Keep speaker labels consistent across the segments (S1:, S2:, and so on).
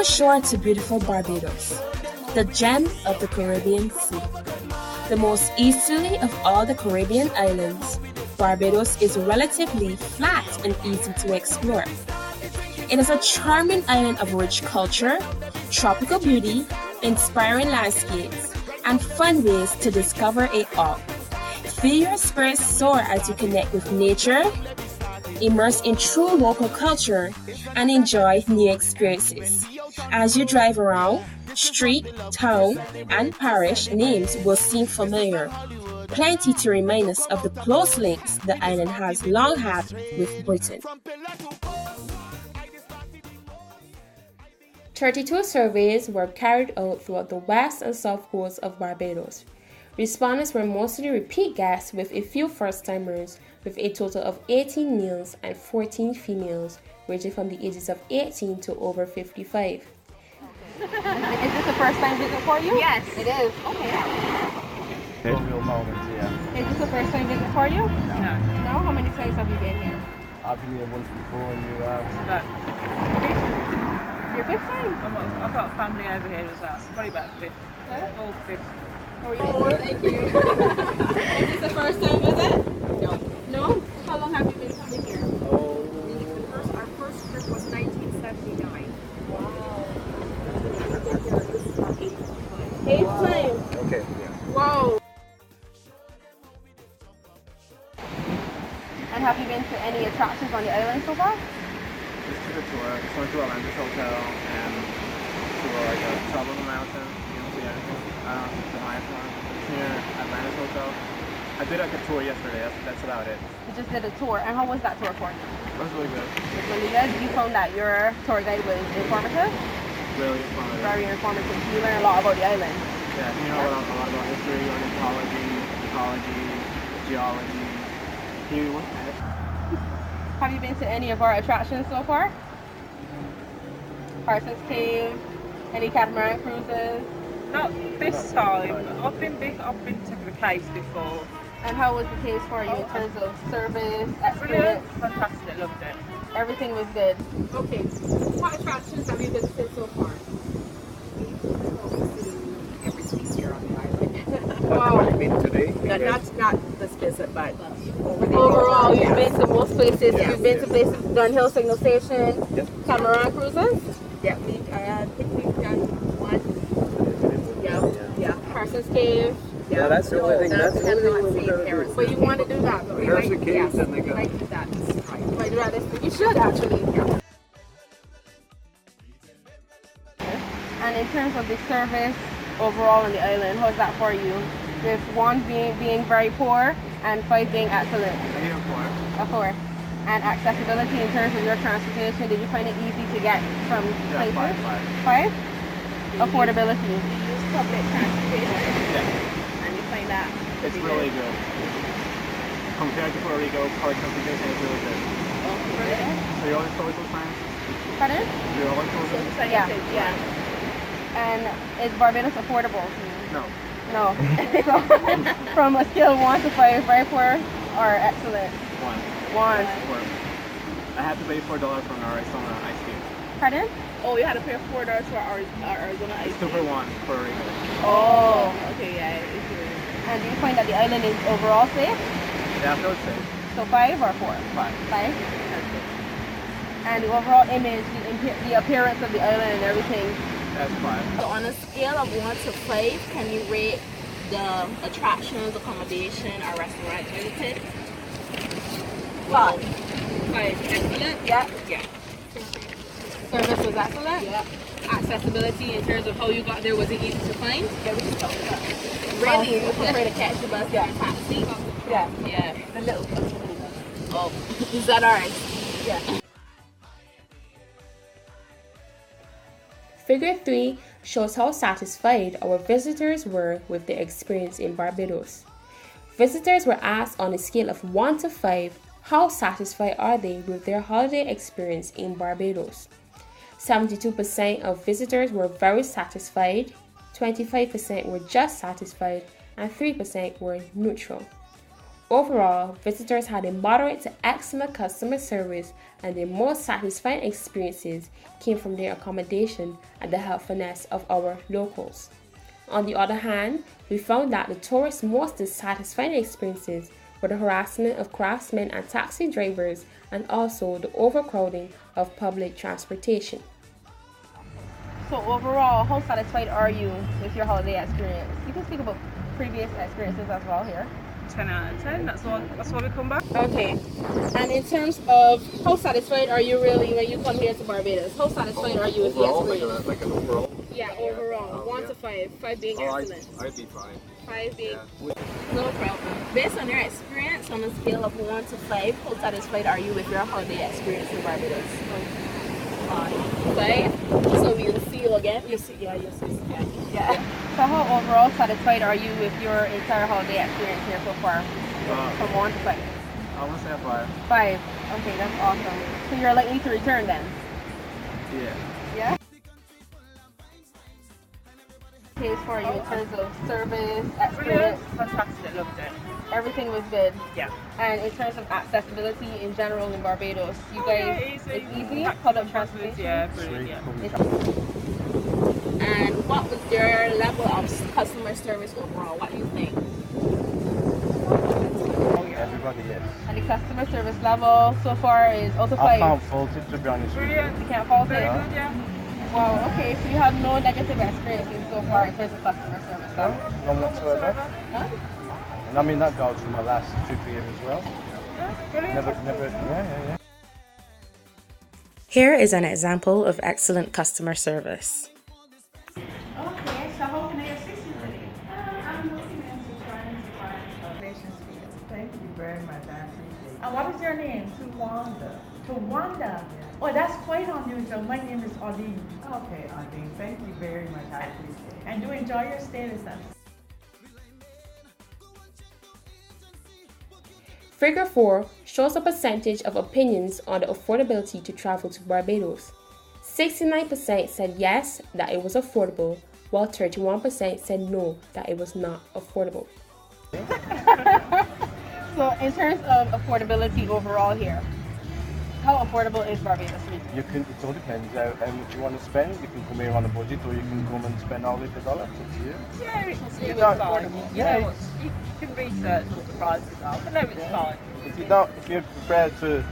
S1: Welcome ashore to beautiful Barbados, the gem of the Caribbean Sea. The most easterly of all the Caribbean islands, Barbados is relatively flat and easy to explore. It is a charming island of rich culture, tropical beauty, inspiring landscapes, and fun ways to discover it all. Feel your spirits soar as you connect with nature, immerse in true local culture, and enjoy new experiences. As you drive around, street, town, and parish names will seem familiar. Plenty to remind us of the close links the island has long had with Britain. 32 surveys were carried out throughout the west and south coasts of Barbados. Respondents were mostly repeat guests with a few first-timers, with a total of 18 males and 14 females, ranging from the ages of 18 to over 55.
S2: Is this a first time visit for you?
S3: Yes.
S2: It is. Okay.
S4: Real moments, yeah.
S2: Is this a first time visit for you?
S3: No.
S2: No? How many times have you been here?
S4: I've been here once before and you
S3: But
S2: Your fifth time?
S3: I've got family over here as well. Probably about fifth. All fifth.
S2: Thank you. Is this the first time visit? No. No? How long have you been coming here?
S3: Our first trip was 1979.
S2: Wow.
S3: This is our
S2: Eighth time?
S4: Okay, yeah.
S2: Wow. And have you been to any attractions on the island so far?
S4: Just took a tour. Just went to Atlantis Hotel and to like a top of the mountain. You don't see anything. The highest one. It's near Atlantis Hotel. I did like a tour yesterday. That's about it.
S2: You just did a tour. And how was that tour for you?
S4: It was really good.
S2: It's really good. You found that your tour guide was informative?
S4: Really informative.
S2: Very informative. You learned a lot about the island.
S4: Yeah, you know a lot about history, ornithology, ecology, geology.
S2: Have you been to any of our attractions so far? Parsons Cave, any catamaran cruises?
S3: Not this time. I've been to the caves before.
S2: And how was the case for you in terms of service,
S3: Brilliant.
S2: experience?
S3: Fantastic. Loved it.
S2: Everything was good.
S3: Okay. What attractions have you visited so far? Every species on the island.
S2: Wow.
S4: Have you been today?
S3: Not this visit, but
S2: Overall, you've been to most places.
S3: Yes.
S2: You've been to places, Dunhill Signal Station,
S4: Yep.
S2: catamaran cruises,
S3: yeah, I think we've done one. Yeah.
S2: Parsons Cave.
S4: Yeah, that's the only thing. That's the only thing we were gonna do.
S2: But you want to do that, though.
S4: The Harrison Caves and they got.
S3: Like that. Right.
S2: Might do that this week. You should actually. And in terms of the service overall on the island, how's that for you? With 1 being very poor and 5 being excellent. A 4. And accessibility in terms of your transportation, did you find it easy to get from places? 5? Affordability.
S3: You use public transportation.
S4: Yeah.
S3: And you find that
S4: It's really good. Compared to Puerto Rico, public transportation is really good. So you always those plans?
S2: Pardon?
S4: You always those?
S2: Yeah. And is Barbados affordable?
S4: No.
S2: No. So, from a scale of 1 to 5, very poor or excellent? 1.
S4: I had to pay $4 for an Arizona ice cream.
S2: Pardon?
S3: Oh, you had to pay $4 for our Arizona ice cream.
S4: Super one Puerto Rico.
S3: Oh, okay, yeah. It's really...
S2: And do you find that the island is overall safe?
S4: Yeah, I feel safe.
S2: So 5 or 4?
S4: 5.
S2: 5? And the overall image, the appearance of the island and everything?
S4: That's 5.
S5: So on a scale of 1 to 5, can you rate the attractions, accommodation, or restaurant visited?
S2: 5.
S5: 5. Excellent?
S2: Yeah.
S5: Yeah.
S2: Service was excellent?
S5: Yeah. Accessibility in terms of how you got there, was it easy to find?
S2: Yeah, we can talk about that.
S5: Really? You prefer to catch the bus or a taxi?
S2: Yeah.
S5: Yeah.
S2: The little.
S5: Oh, is that alright?
S2: Yeah.
S1: Figure 3 shows how satisfied our visitors were with their experience in Barbados. Visitors were asked on a scale of 1 to 5, how satisfied are they with their holiday experience in Barbados? 72% of visitors were very satisfied, 25% were just satisfied, and 3% were neutral. Overall, visitors had a moderate to excellent customer service, and their most satisfying experiences came from their accommodation and the helpfulness of our locals. On the other hand, we found that the tourists' most dissatisfying experiences were the harassment of craftsmen and taxi drivers, and also the overcrowding of public transportation.
S2: So overall, how satisfied are you with your holiday experience? You can speak about previous experiences as well here.
S3: 10 out of 10. That's why we come back.
S2: Okay. And in terms of how satisfied are you really when you come here to Barbados? How satisfied are you with the experience?
S4: Like an overall?
S2: Yeah, overall. 1 to 5. 5 being excellent.
S4: I'd be fine.
S2: 5 being...
S5: No problem. Based on your experience, on a scale of 1 to 5, how satisfied are you with your holiday experience in Barbados? 5. So we'll see you again. You see, yeah.
S2: So how overall satisfied are you with your entire holiday experience here so far? From 1 to 5.
S4: I want to say a 5.
S2: 5. Okay, that's awesome. So you're likely to return then?
S4: Yeah.
S2: Yeah? Case for you in terms of service, experience?
S3: Fantastic. Loved it.
S2: Everything was good.
S3: Yeah.
S2: And in terms of accessibility in general in Barbados, you guys, it's easy? Public transportation?
S3: Yeah, brilliant. Yeah.
S5: And what was your level of customer service overall? What do you think?
S6: Everybody, yes.
S2: And the customer service level so far is out of 5?
S6: I can't fault it, to be honest with you.
S3: Brilliant.
S2: You can't fault it?
S3: Very good, yeah.
S2: Wow, okay, so you have no negative experiences so far in terms of customer service?
S6: No, none whatsoever.
S2: Huh?
S6: And I mean, that goes for my last trip here as well.
S3: Brilliant.
S6: Yeah.
S7: Here is an example of excellent customer service.
S8: Okay, so how can I assist you today? I'm looking into trying to find relations here.
S9: Thank you very much. I appreciate it.
S8: And what is your name?
S9: Tawanda.
S8: Tawanda. Oh, that's quite unusual. My name is Audine.
S9: Okay, Audine. Thank you very much. I appreciate it.
S8: And do enjoy your stay with us.
S1: Figure 4 shows a percentage of opinions on the affordability to travel to Barbados. 69% said yes, that it was affordable, while 31% said no, that it was not affordable.
S2: So in terms of affordability overall here, how affordable is Barbados region?
S6: You can. It all depends how much you want to spend. You can come here on a budget, or you can come and spend all of the dollars. It's you.
S3: Yeah, it's
S6: don't-
S3: affordable.
S6: yeah.
S3: You know, you can research what the prices are, but no, it's fine.
S6: If you're prepared to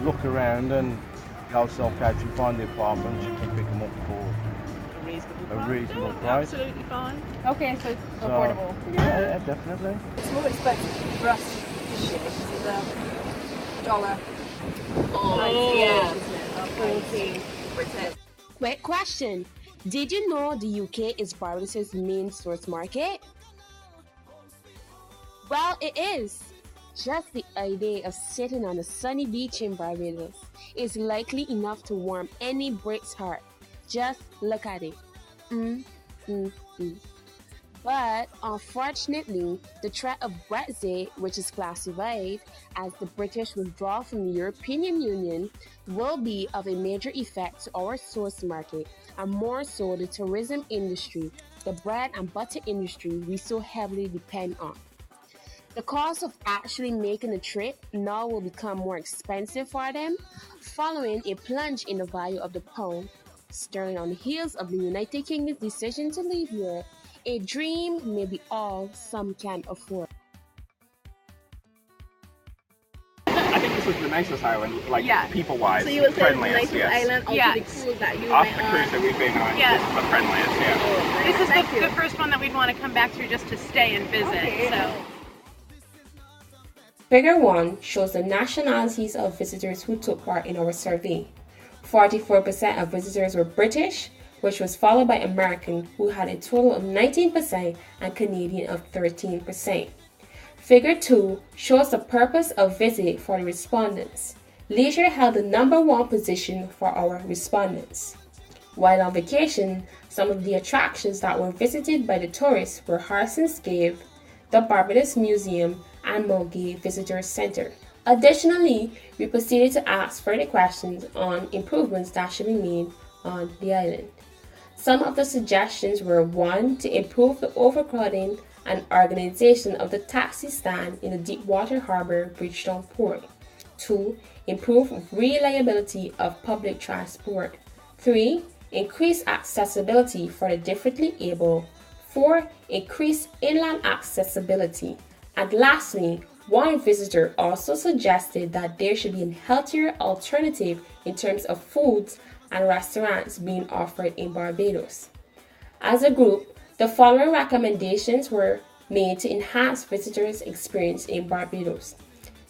S6: look around and go self-catch and find the apartments, you can pick them up for a reasonable price.
S3: Absolutely fine.
S2: Okay, so it's
S6: So,
S2: affordable.
S6: Yeah, definitely.
S5: It's more expensive for us to ship it to the dollar. Oh, yeah.
S1: Quick question. Did you know the UK is Barbados' main source market? Well, it is. Just the idea of sitting on a sunny beach in Barbados is likely enough to warm any Brit's heart. Just look at it. But unfortunately, the threat of Brexit, which is classified as the British withdrawal from the European Union, will be of a major effect to our source market, and more so the tourism industry, the bread and butter industry we so heavily depend on. The cost of actually making a trip now will become more expensive for them, following a plunge in the value of the pound sterling on the heels of the United Kingdom's decision to leave Europe. A dream may be all some can afford.
S4: I think this was the nicest island, like
S2: Yeah.
S4: people-wise.
S2: So you would say the
S4: friendliest,
S2: nicest
S4: yes.
S2: island out
S3: Yes.
S2: of the cruise that you
S4: Off
S2: went
S4: the
S2: on?
S4: cruise that we've been on,
S3: Yeah.
S4: this is the friendliest, yeah.
S3: This is
S2: Thank you.
S3: the first one that we'd want to come back to just to stay and visit.
S2: Okay.
S3: So.
S1: Figure 1 shows the nationalities of visitors who took part in our survey. 44% of visitors were British, which was followed by American, who had a total of 19%, and Canadian of 13%. Figure 2 shows the purpose of visit for the respondents. Leisure held the number 1 position for our respondents. While on vacation, some of the attractions that were visited by the tourists were Harson's Cave, the Barbados Museum, and Mulgay Visitor Center. Additionally, we proceeded to ask further questions on improvements that should be made on the island. Some of the suggestions were 1. To improve the overcrowding and organization of the taxi stand in the Deepwater Harbor Bridgetown Port. 2. Improve reliability of public transport. 3. Increase accessibility for the differently able. 4. Increase inland accessibility. And lastly, one visitor also suggested that there should be a healthier alternative in terms of foods and restaurants being offered in Barbados. As a group, the following recommendations were made to enhance visitors' experience in Barbados.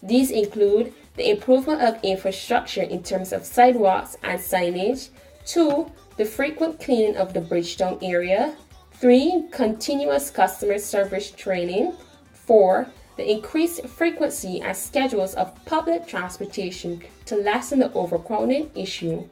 S1: These include the improvement of infrastructure in terms of sidewalks and signage. 2. The frequent cleaning of the Bridgetown area. 3. Continuous customer service training. 4. The increased frequency and schedules of public transportation to lessen the overcrowding issue.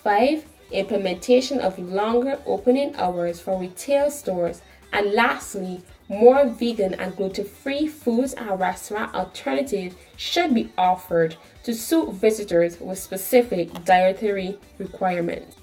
S1: 5. Implementation of longer opening hours for retail stores. And lastly, more vegan and gluten-free foods and restaurant alternatives should be offered to suit visitors with specific dietary requirements.